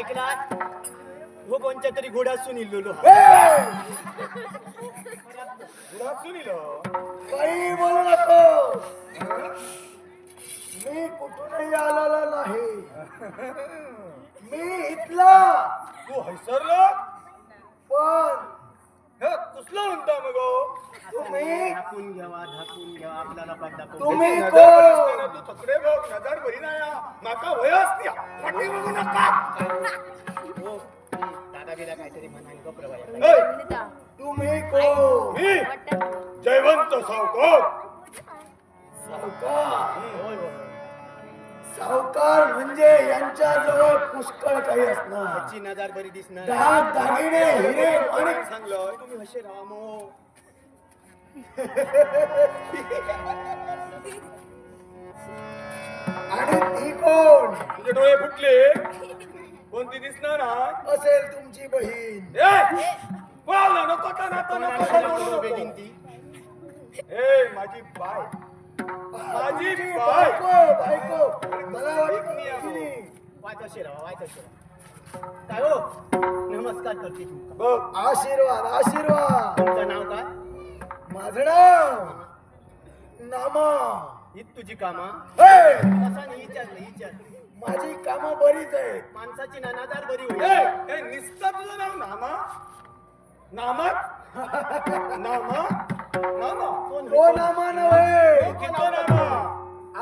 ऐकला हो कोणत्या तरी घोड्यासून इल्लो घोडासून इलो काही बोलू नको. मी कुठूनही आलेला नाही. मी इथला. तू हैसरला पण हे कुसला म्हणता मग तुम्ही झाकून घ्यावा आपल्याला पडदा तुम्ही नजर कोण? बरी असताना तू थकडे बघ नजर बरी नाही माका वय असते पाठी बघू नका हो दादा बिदा काहीतरी म्हणाली गप्र ए, तुम्ही कोण? मी जयवंत सावकार सावकार. होय होय सावकार म्हणजे यांच्याजवळ पुष्कळ काही असणार. त्याची नजर बरी दिसणार दहा दागिने हिरे माणिक. सांगलं तुम्ही हसे राहा मो आणि ती कोण तुझे डोळे फुटले कोणती दिसणार ना असेल तुमची बहीण. बोला नको तर नको नको बेगीन ती ए माझी बाय माझी बाय बायको बायको मला वाटतं एक तिने. वाच असे राहा काय हो नमस्कार करते तू बघ आशीर्वाद आशीर्वाद. तुमचं नाव काय माझं नाव नामा. हीच तुझी कामा हे, कसा नाही विचारलं माझी कामं बरीच आहेत. माणसाची नजर बरी ए, होईल ए, निस्ता तुझं नाव नामा नामा नामा नामा कोण तो नामा नव्हे. किती नामा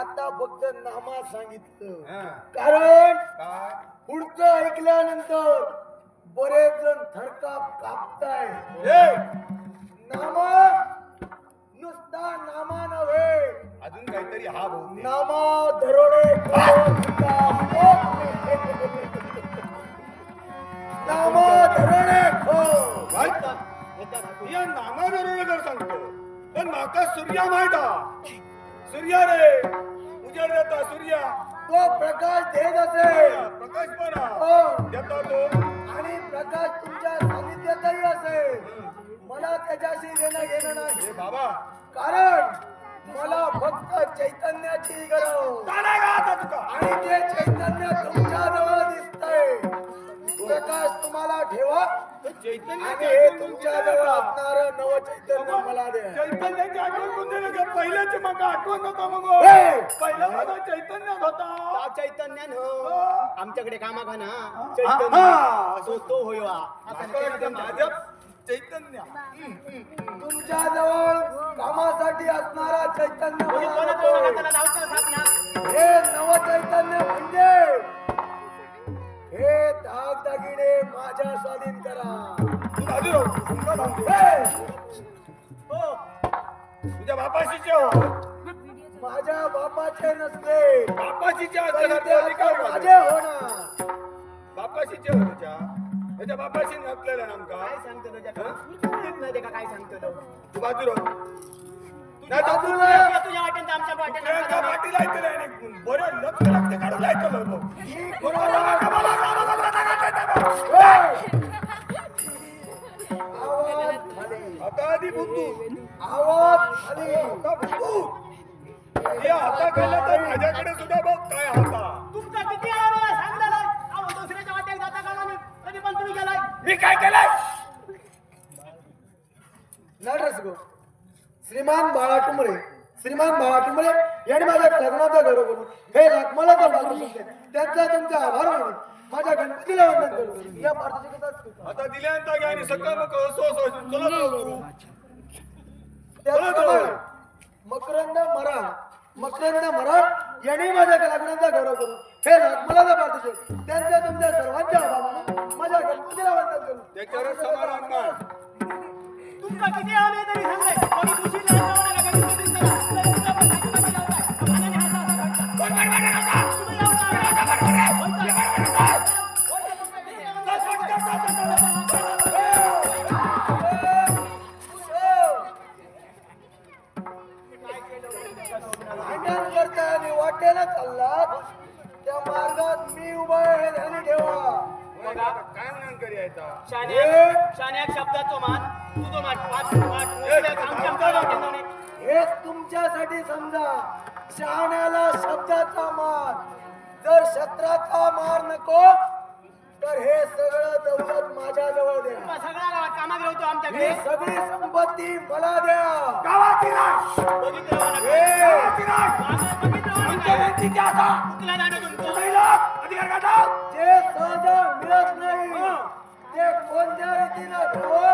आता फक्त नामा सांगितलं हा. कारण काय पुढचं ऐकल्यानंतर बरेच जण थरकाप कापताय. ए, नामा नुसता नामा नव्हे. अजून काहीतरी हा भाऊ नामा दरोडे नामा दरोडे या नामा बरोबर सांगतो पण माका सूर्या माहित सूर्या रे उजेड देता सूर्या तो प्रकाश देत असे. प्रकाश बरा हो. देता तो आणि प्रकाश तुमच्या सानिध्यातही असेल. मला त्याच्याशी देणं घेणं नाही. ए बाबा कारण मला फक्त चैतन्याची गरज. काय का आता तुका आणि ते चैतन्य तुमच्या जवळ दिसतंय. प्रकाश तुम्हाला ठेवा चैतन्य आणि हे तुमच्या जवळ असणार नव चैतन्य मला द्या. चैतन्याची आठवण कोण दिलं का पहिल्याची मग आठवण होता मग हे! पहिला माझा चैतन्यात होता चैतन्य आमच्याकडे कामा घाना हा. चैतन्य तो होय वा माझ्या चैतन्य तुमच्या जवळ कामासाठी असणारा चैतन्य मला नको. हे नव चैतन्य म्हणजे हे दागदागिने माझ्या स्वाधीन करा. तू बाजू राहू तुमका सांगतो हे! हो तुझ्या बापाशीच्या हो माझ्या बापाचे नसले बापाशीच्या तरी ते अधिकार आता माझे माझे होणार. बापाशीच्या हो त्याच्या बापाशी नसलेला नामका काय सांगतो तुझ्या नाही का काय सांगतो तू बाजू राहू तुझ्या तुझ्या वाटेन तर आमच्या त्या वाटेन पाटीला ऐकलं नाही बरं लक्ष काढून ऐकलं बघ मी कोणाला आवाज खाली. आता आधी बुद्धू आवाज खाली. आता बुद्धू हे हाता केलं तर माझ्याकडे सुद्धा बघ काय हाता तुमचा किती आला सांगला दुसऱ्याच्या वाटेत जाता का नाही कधी पण तुम्ही गेलाय मी काय केलंय नटरस गो श्रीमान बाळा टुमरे यांनी माझ्या लग्नाचा गौरव करून हे मला तर बाजू शकते त्यांचा तुमचा आभार मानून माझ्या गणपतीला वंदन करू. या पारदर्शकता आता दिल्यानंतर घ्या आणि सकाळ मग असो चला करू त्याचप्रमाणे मकरंद मराळ यांनी माझ्या लग्नाचा गौरव करून हे मला तर पारदर्शक त्यांच्या तुमच्या सर्वांच्या आभार मानून माझ्या गणपतीला वंदन करू. त्याच्यावर समाधान मान तुमचा किती आले तरी सांगाय कोणी दुसरी नाही जाऊ नका कधी कधी चला तरी तुमचा पण हातामध्ये लावताय आल्याने हाता असा घडता तुम्ही भांडण करता आणि वाटेला चाललात त्या मार्गात मी उभा आहे हे ध्यानी ठेवा. काय म्हणून करी यायचा शान्या शब्दात तो मान तू तो मान हे तुमच्यासाठी समजा शहाण्याला शब्दाचा मार जर शस्त्राचा मार नको तर हे सगळं दौलत माझ्या जवळ द्या. सगळा गावात कामात राहतो ही आमच्याकडे. सगळी संपत्ती मला द्या. गावाची नाही. बघितलं मला. गावाची नाही. आम्हाला बघितलं मला. तुमच्या व्यक्तीची आसा. कुठला दांडा तुमचा? तुम्ही लोक अधिकार गाठा. जे सहज मिळत नाही ते कोणत्या रीतीनं घ्यावं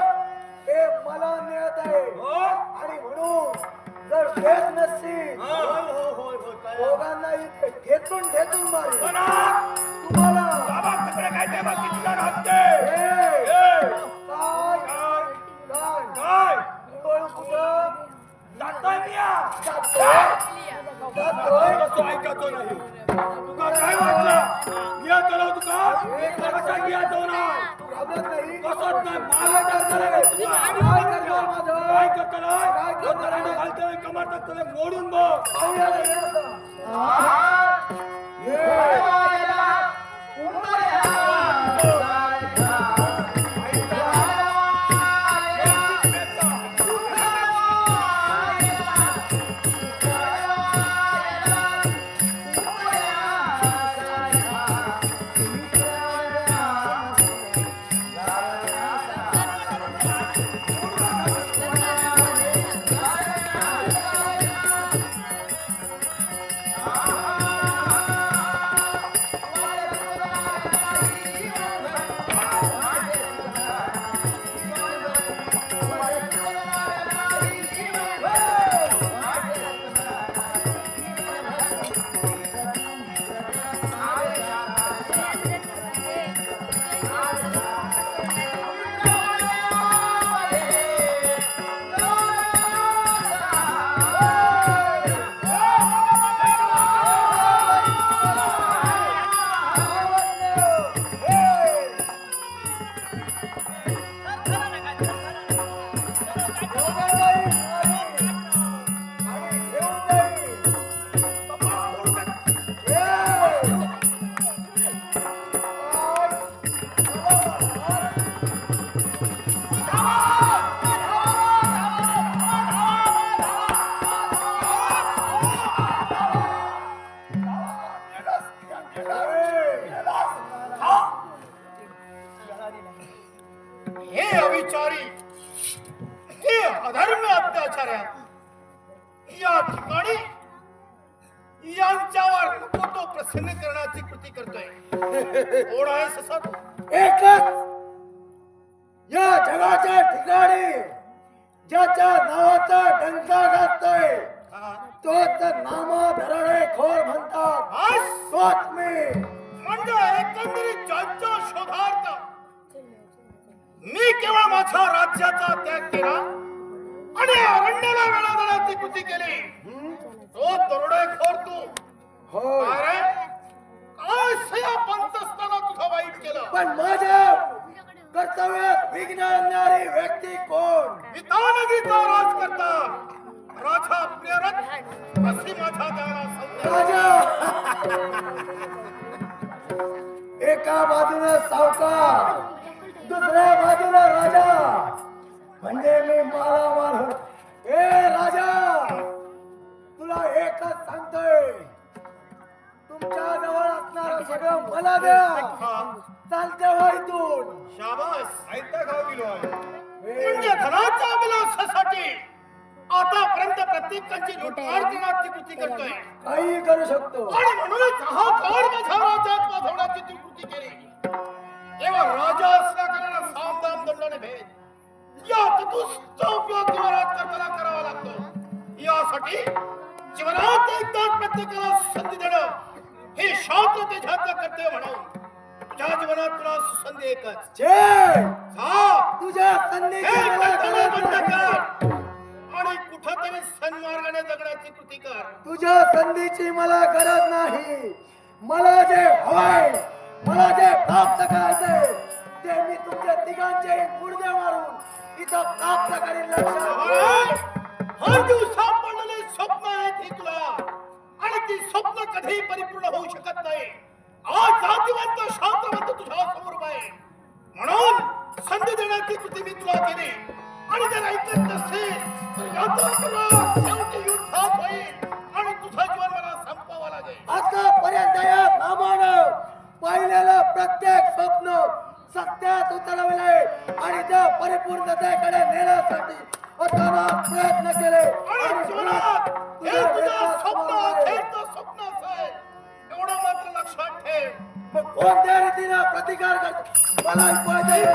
हे मला मिळत आहे. आणि म्हणून जर देत नसतील होय, होय, होय, होय, कळलं. दोघांना इथे ठेचून ठेचून मारेल. म्हणा. तुम्हाला बाबा तिकडे काय ते बाकी तुला राहते. हे ए, काय काय काय काय कुठं कुठं जातोय मिया. जातोय? कसं ऐकतो नाही. तुका काय वाटलं मिया चला तुका कशा मिया जाणार. तू घाबरत नाही? कसत नाही काय माल करणार आहे? काय करणार माझं? काय करतला काय करणार आहे? घालतोय कमर टाकतोय मोडून बघ. पाहुण्याला हे असं. ये. हे अविचारी हे अधर्म अत्याचार्या या ठिकाणी यांच्यावर नको तो प्रसन्न करण्याची कृती करतोय. कोण आहे ससत? एकच या जगाच्या ठिकाणी ज्याच्या नावाचा डंका घालतोय तोच नामधरणे खोर म्हणतात. तोच मी. म्हणजे एकंदरीत ज्यांच्या शोधार्थ मी केवळ माझ्या राज्याचा त्याग केला आणि अरण्याला वेळा देण्याची कृती केली. तो दरोडेखोर तू. हो अरे काय सया पंत असताना तुझं वाईट केलं. पण माझ्या कर्तव्यात विघ्न आणणारी व्यक्ती कोण? विधानगीचा राज करता राजा प्रियरथ अशी माझ्या देवाला संज्ञा. राजा. एका बाजूने सावकार दुसऱ्या बाजूला राजा म्हणजे मी मालामाल. ए राजा तुला एकच सांगतोय तुमच्या जवळ असणारं सगळं मला द्या. चालत्या वाईतून शाबास ऐकता खाऊ गेलो म्हणजे धनाच्या अभिलाषासाठी आतापर्यंत प्रत्येकाची लुटमार करण्याची कृती करतोय. काही करू शकतो. आणि म्हणूनच हा काळ माझ्या राज्यात वाढवण्याची तू कृती केली. तेव्हा राजा असल्या कारणाने सामदाम दंडाने भेद या चतुष्ट उपयोग किंवा राज करताना करावा लागतो. यासाठी जीवनात एकदा प्रत्येकाला संधी देणं हे शास्त्र तेजाचं कर्तव्य म्हणून तुझ्या जीवनात तुला सुसंधी एकच. जे जा तुझ्या संधीची हे मला कर्तव्य गरज बंद नाही. कर आणि कुठंतरी सन्मार्गाने जगण्याची कृती कर. तुझ्या संधीची मला गरज नाही. मला जे हवंय मला जे प्राप्त करायचंय ते मी तुमच्या तिघांचे गुडघे मारून इथं प्राप्त करीन. लक्षात हर दिवसा पडलेले स्वप्न आहेत ही तुला आणि ती स्वप्न कधीही परिपूर्ण होऊ शकत नाही. आज जातीवंत शास्त्रवंत तुझ्या समोर आहे म्हणून संधी देण्याची कृती मी तुला केली. आणि जर ऐकत नसेल तर याचा तुला शेवटी युद्धात होईल आणि तुझं जीवन मला संपवावं लागेल. आतापर्यंत या नामानं पाहिलेलं प्रत्येक स्वप्न सत्यात उतरवले आणि त्या परिपूर्णतेकडे नेण्यासाठी अचानक प्रयत्न केले आणि जीवनात हे तुझं स्वप्न अखेरचं स्वप्नच आहे एवढं मात्र लक्षात ठेव. मग कोणत्या रीतीने प्रतिकार करतो मला ऐकू येतंय.